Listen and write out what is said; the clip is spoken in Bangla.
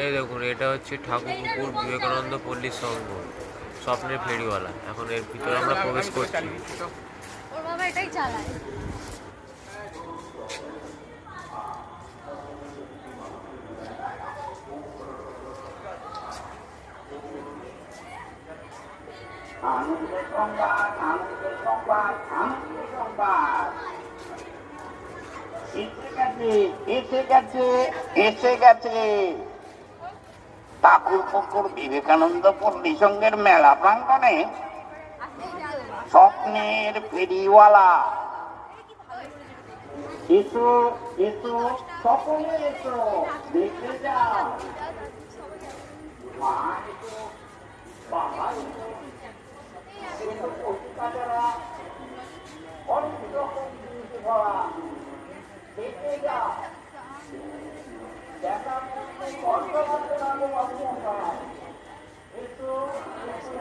এই দেখুন, এটা হচ্ছে ঠাকুরপুকুর বিবেকানন্দ পল্লী সংঘ, স্বপ্নের ফেরিওয়ালা। এখন এর ভিতরে আমরা প্রবেশ করছি। ওর বাবা এটাই চালায়। আনন্দের সংবাদ, আনন্দের সংবাদ, আনন্দের সংবাদ। এসে গেছে, এসে গেছে, এসে গেছে ঠাকুরপুকুর বিবেকানন্দ পল্লী সংঘের মেলা প্রাঙ্গণে স্বপ্নের ফেরিওয়ালা। এসো, এসো, সকলে এসো, দেখে যাও। মা এসো, বাবা এসো, এসো পশুপালেরা, অনেক রকম জিনিস ভরা। দেখে যাও, দেখার মধ্যে কষ্ট করতে লাগবে বাবু। এসো, এসো।